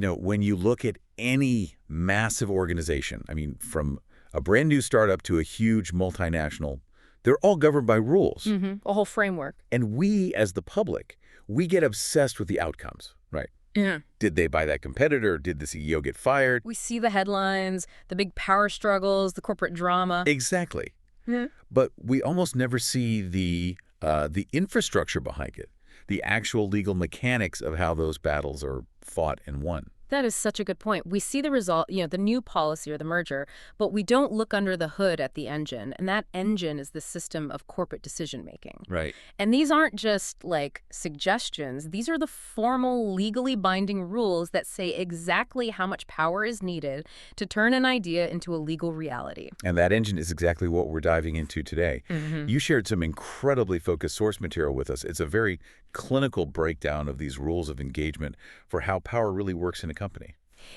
When you look at any massive organization, I mean, from a brand new startup to a huge multinational, they're all governed by rules. A whole framework. And we, as the public, we get obsessed with the outcomes, right? Yeah. Did they buy that competitor? Did the CEO get fired? We see the headlines, the big power struggles, the corporate drama. Exactly. Yeah. But we almost never see the infrastructure behind it, the actual legal mechanics of how those battles are fought and won. That is such a good point. We see the result, the new policy or the merger, but we don't look under the hood at the engine. And that engine is the system of corporate decision-making. Right. And these aren't just, like, suggestions. These are the formal, legally binding rules that say exactly how much power is needed to turn an idea into a legal reality. And that engine is exactly what we're diving into today. Mm-hmm. You shared some incredibly focused source material with us. It's a very clinical breakdown of these rules of engagement for how power really works in a company.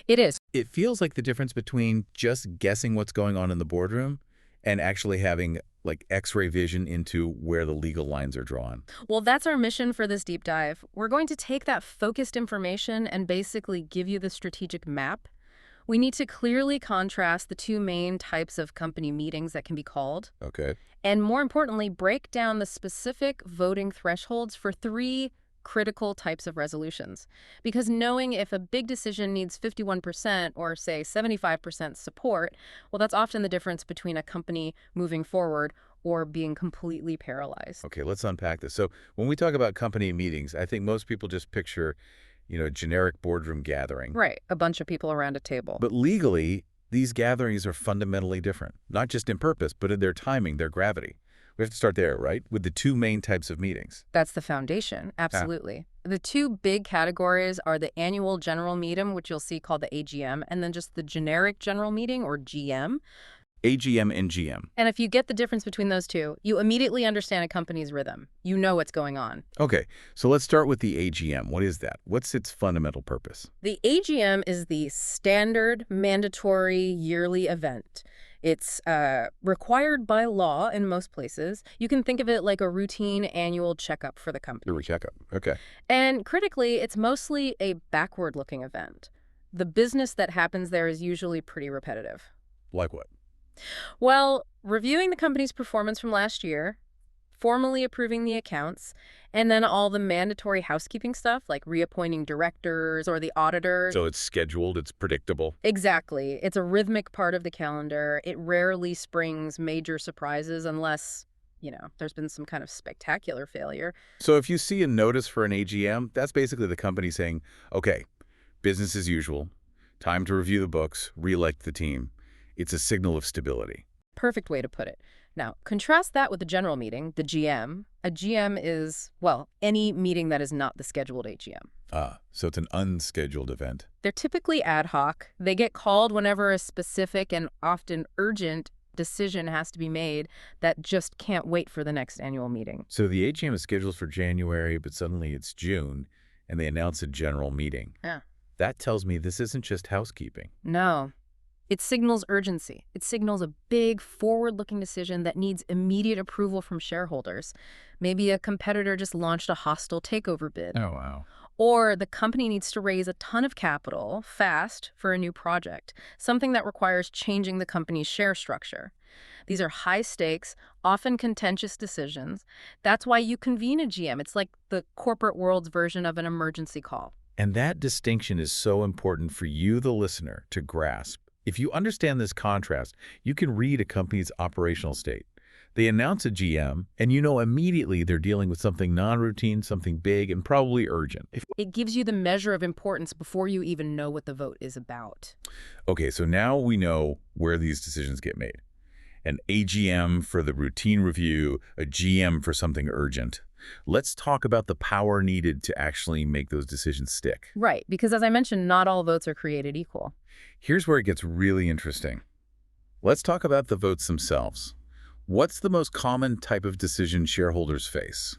It is. It feels like the difference between just guessing what's going on in the boardroom and actually having like X-ray vision into where the legal lines are drawn. Well, that's our mission for this deep dive. We're going to take that focused information and basically give you the strategic map. We need to clearly contrast the two main types of company meetings that can be called. Okay. And more importantly, break down the specific voting thresholds for 3 critical types of resolutions. Because knowing if a big decision needs 51% or, say, 75% support, well, that's often the difference between a company moving forward or being completely paralyzed. Okay, let's unpack this. So when we talk about company meetings, I think most people just picture, a generic boardroom gathering. Right, a bunch of people around a table. But legally, these gatherings are fundamentally different, not just in purpose, but in their timing, their gravity. We have to start there, right? With the 2 main types of meetings. That's the foundation, absolutely. The 2 big categories are the annual general meeting, which you'll see called the AGM, and then just the generic general meeting, or GM. AGM and GM. And if you get the difference between those 2, you immediately understand a company's rhythm. You know what's going on. Okay, so let's start with the AGM. What is that? What's its fundamental purpose? The AGM is the standard, mandatory yearly event. It's required by law in most places. You can think of it like a routine annual checkup for the company. A checkup, okay. And critically, it's mostly a backward-looking event. The business that happens there is usually pretty repetitive. Like what? Well, reviewing the company's performance from last year, formally approving the accounts, and then all the mandatory housekeeping stuff like reappointing directors or the auditor. So it's scheduled, it's predictable. Exactly. It's a rhythmic part of the calendar. It rarely springs major surprises unless, there's been some kind of spectacular failure. So if you see a notice for an AGM, that's basically the company saying, okay, business as usual, time to review the books, re-elect the team. It's a signal of stability. Perfect way to put it. Now, contrast that with the general meeting, the GM. A GM is, well, any meeting that is not the scheduled AGM. So it's an unscheduled event. They're typically ad hoc. They get called whenever a specific and often urgent decision has to be made that just can't wait for the next annual meeting. So the AGM is scheduled for January, but suddenly it's June, and they announce a general meeting. Yeah. That tells me this isn't just housekeeping. No. It signals urgency. It signals a big, forward-looking decision that needs immediate approval from shareholders. Maybe a competitor just launched a hostile takeover bid. Oh, wow. Or the company needs to raise a ton of capital fast for a new project, something that requires changing the company's share structure. These are high-stakes, often contentious decisions. That's why you convene a GM. It's like the corporate world's version of an emergency call. And that distinction is so important for you, the listener, to grasp. If you understand this contrast, you can read a company's operational state. They announce a GM, and you know immediately they're dealing with something non-routine, something big, and probably urgent. It gives you the measure of importance before you even know what the vote is about. Okay, so now we know where these decisions get made. An AGM for the routine review, a GM for something urgent. Let's talk about the power needed to actually make those decisions stick. Right, because as I mentioned, not all votes are created equal. Here's where it gets really interesting. Let's talk about the votes themselves. What's the most common type of decision shareholders face?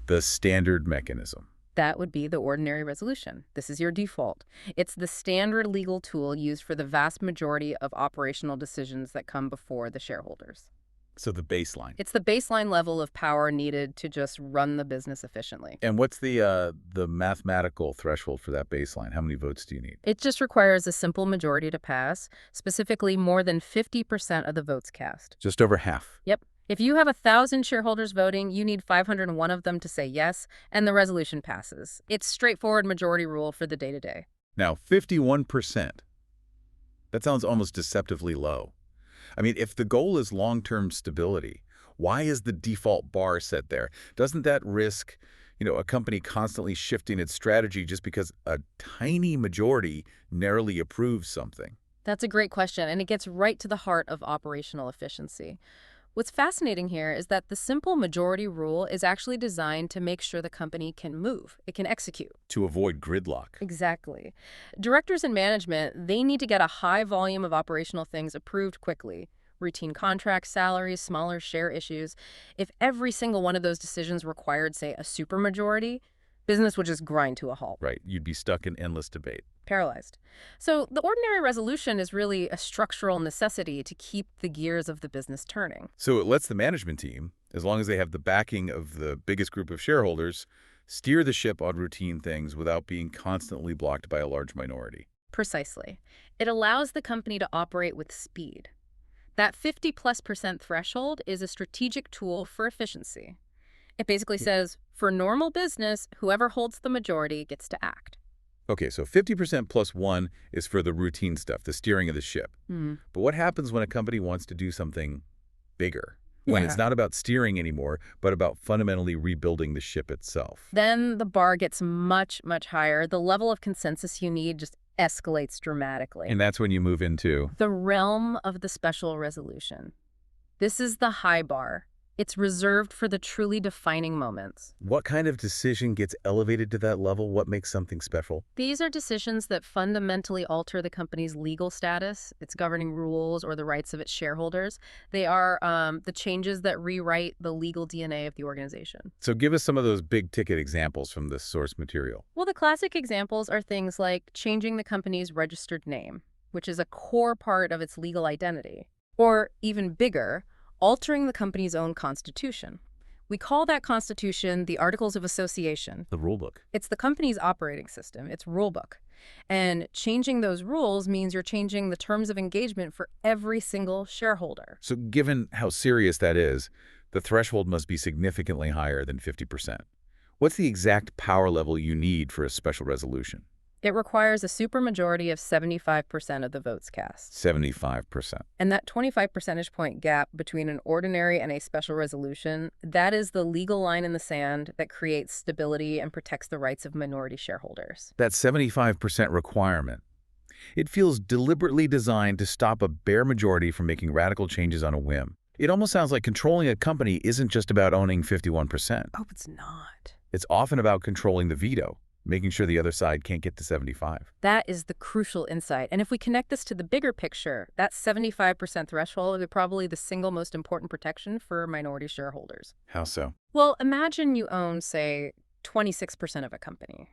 The standard mechanism. That would be the ordinary resolution. This is your default. It's the standard legal tool used for the vast majority of operational decisions that come before the shareholders. So the baseline. It's the baseline level of power needed to just run the business efficiently. And what's the mathematical threshold for that baseline? How many votes do you need? It just requires a simple majority to pass, specifically more than 50% of the votes cast. Just over half. Yep. If you have 1,000 shareholders voting, you need 501 of them to say yes, and the resolution passes. It's straightforward majority rule for the day-to-day. Now, 51%. That sounds almost deceptively low. I mean, if the goal is long-term stability, why is the default bar set there? Doesn't that risk, a company constantly shifting its strategy just because a tiny majority narrowly approves something? That's a great question, and it gets right to the heart of operational efficiency. What's fascinating here is that the simple majority rule is actually designed to make sure the company can move, it can execute. To avoid gridlock. Exactly. Directors and management, they need to get a high volume of operational things approved quickly. Routine contracts, salaries, smaller share issues. If every single one of those decisions required, say, a supermajority, business would just grind to a halt. Right. You'd be stuck in endless debate. Paralyzed. So the ordinary resolution is really a structural necessity to keep the gears of the business turning. So it lets the management team, as long as they have the backing of the biggest group of shareholders, steer the ship on routine things without being constantly blocked by a large minority. Precisely. It allows the company to operate with speed. That 50+% threshold is a strategic tool for efficiency. It basically says, for normal business, whoever holds the majority gets to act. Okay, so 50% plus 1 is for the routine stuff, the steering of the ship. But what happens when a company wants to do something bigger? When it's not about steering anymore, but about fundamentally rebuilding the ship itself? Then the bar gets much, much higher. The level of consensus you need just escalates dramatically. And that's when you move into the realm of the special resolution. This is the high bar. It's reserved for the truly defining moments. what kind of decision gets elevated to that level? What makes something special? These are decisions that fundamentally alter the company's legal status, its governing rules, or the rights of its shareholders. They are the changes that rewrite the legal DNA of the organization. So give us some of those big-ticket examples from the source material. Well, the classic examples are things like changing the company's registered name, which is a core part of its legal identity. Or even bigger, altering the company's own constitution. We call that constitution the Articles of Association. The rulebook. It's the company's operating system, its rulebook. And changing those rules means you're changing the terms of engagement for every single shareholder. So given how serious that is, the threshold must be significantly higher than 50%. What's the exact power level you need for a special resolution? It requires a supermajority of 75% of the votes cast. 75%. And that 25 percentage point gap between an ordinary and a special resolution, that is the legal line in the sand that creates stability and protects the rights of minority shareholders. That 75% requirement, it feels deliberately designed to stop a bare majority from making radical changes on a whim. It almost sounds like controlling a company isn't just about owning 51%. Oh, it's not. It's often about controlling the veto, making sure the other side can't get to 75. That is the crucial insight. And if we connect this to the bigger picture, that 75% threshold is probably the single most important protection for minority shareholders. How so? Well, imagine you own, say, 26% of a company.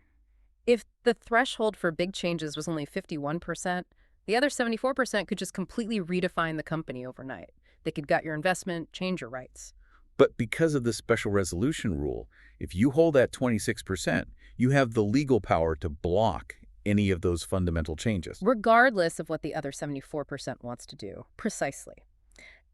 If the threshold for big changes was only 51%, the other 74% could just completely redefine the company overnight. They could gut your investment, change your rights. But because of the special resolution rule, if you hold that 26%, you have the legal power to block any of those fundamental changes. Regardless of what the other 74% wants to do. Precisely.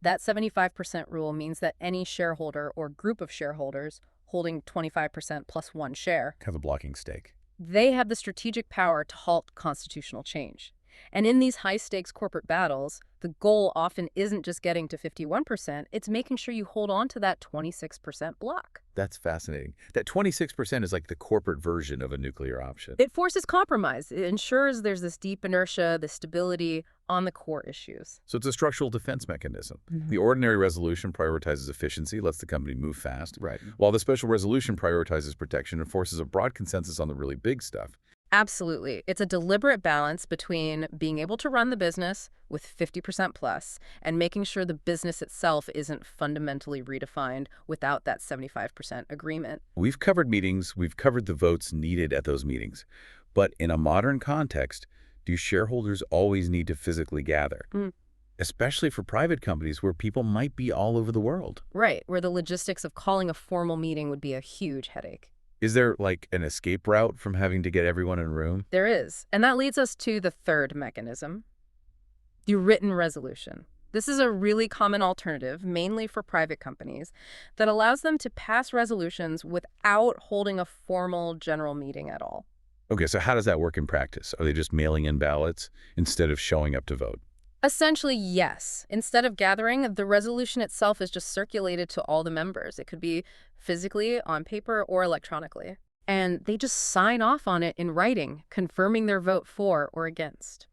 That 75% rule means that any shareholder or group of shareholders holding 25% plus one share Has a blocking stake. they have the strategic power to halt constitutional change. And in these high-stakes corporate battles, the goal often isn't just getting to 51%, it's making sure you hold on to that 26% block. That's fascinating. That 26% is like the corporate version of a nuclear option. It forces compromise. It ensures there's this deep inertia, this stability on the core issues. So it's a structural defense mechanism. The ordinary resolution prioritizes efficiency, lets the company move fast, Right. while the special resolution prioritizes protection and forces a broad consensus on the really big stuff. Absolutely. It's a deliberate balance between being able to run the business with 50% plus and making sure the business itself isn't fundamentally redefined without that 75% agreement. We've covered meetings, we've covered the votes needed at those meetings. But in a modern context, do shareholders always need to physically gather? especially for private companies where people might be all over the world. Right, where the logistics of calling a formal meeting would be a huge headache. Is there like an escape route from having to get everyone in a room? There is. And that leads us to the third mechanism, the written resolution. This is a really common alternative, mainly for private companies, that allows them to pass resolutions without holding a formal general meeting at all. Okay, so how does that work in practice? Are they just mailing in ballots instead of showing up to vote? Essentially, yes. Instead of gathering, the resolution itself is just circulated to all the members. It could be physically, on paper, or electronically. And they just sign off on it in writing, confirming their vote for or against.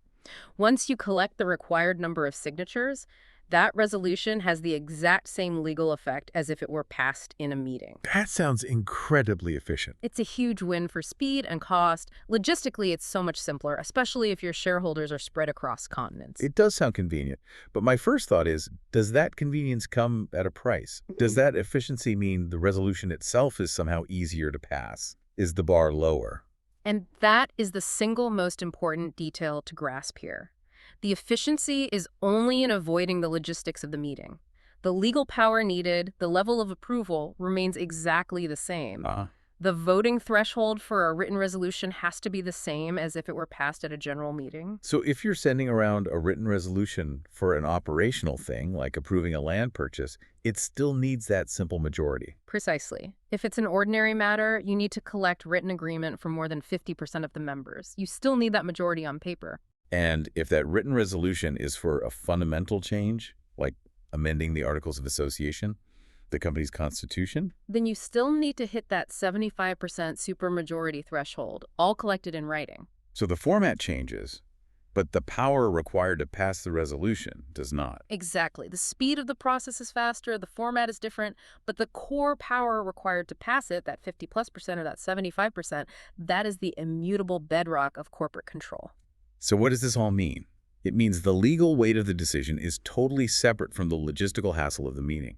Once you collect the required number of signatures, that resolution has the exact same legal effect as if it were passed in a meeting. That sounds incredibly efficient. It's a huge win for speed and cost. Logistically, it's so much simpler, especially if your shareholders are spread across continents. It does sound convenient, but my first thought is, does that convenience come at a price? Does that efficiency mean the resolution itself is somehow easier to pass? Is the bar lower? And that is the single most important detail to grasp here. The efficiency is only in avoiding the logistics of the meeting. The legal power needed, the level of approval, remains exactly the same. The voting threshold for a written resolution has to be the same as if it were passed at a general meeting. So if you're sending around a written resolution for an operational thing, like approving a land purchase, it still needs that simple majority. Precisely. If it's an ordinary matter, you need to collect written agreement from more than 50% of the members. You still need that majority on paper. And if that written resolution is for a fundamental change, like amending the Articles of Association, the company's constitution, then you still need to hit that 75% supermajority threshold, all collected in writing. so the format changes, but the power required to pass the resolution does not. Exactly. The speed of the process is faster, the format is different, but the core power required to pass it, that 50+% or that 75%, that is the immutable bedrock of corporate control. So what does this all mean? It means the legal weight of the decision is totally separate from the logistical hassle of the meeting.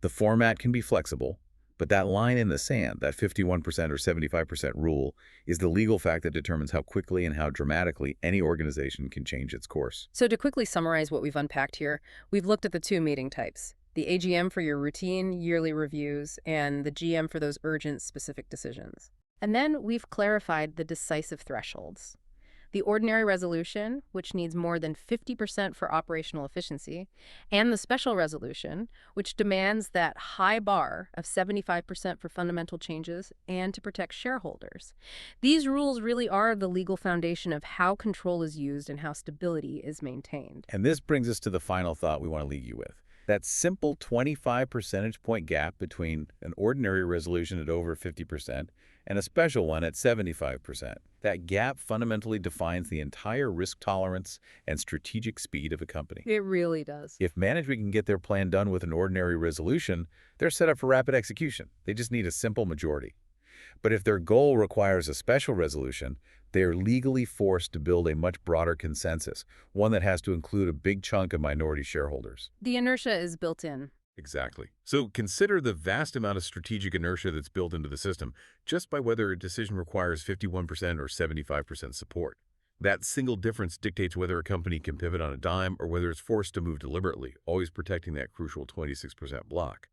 The format can be flexible, but that line in the sand, that 51% or 75% rule, is the legal fact that determines how quickly and how dramatically any organization can change its course. So to quickly summarize what we've unpacked here, we've looked at the two meeting types, the AGM for your routine yearly reviews and the GM for those urgent specific decisions. And then we've clarified the decisive thresholds. The ordinary resolution, which needs more than 50% for operational efficiency, and the special resolution, which demands that high bar of 75% for fundamental changes and to protect shareholders. These rules really are the legal foundation of how control is used and how stability is maintained. And this brings us to the final thought we want to leave you with. That simple 25 percentage point gap between an ordinary resolution at over 50% and a special one at 75%. That gap fundamentally defines the entire risk tolerance and strategic speed of a company. It really does. If management can get their plan done with an ordinary resolution, they're set up for rapid execution. They just need a simple majority. But if their goal requires a special resolution, they are legally forced to build a much broader consensus, one that has to include a big chunk of minority shareholders. The inertia is built in. Exactly. So consider the vast amount of strategic inertia that's built into the system just by whether a decision requires 51% or 75% support. That single difference dictates whether a company can pivot on a dime or whether it's forced to move deliberately, always protecting that crucial 26% block.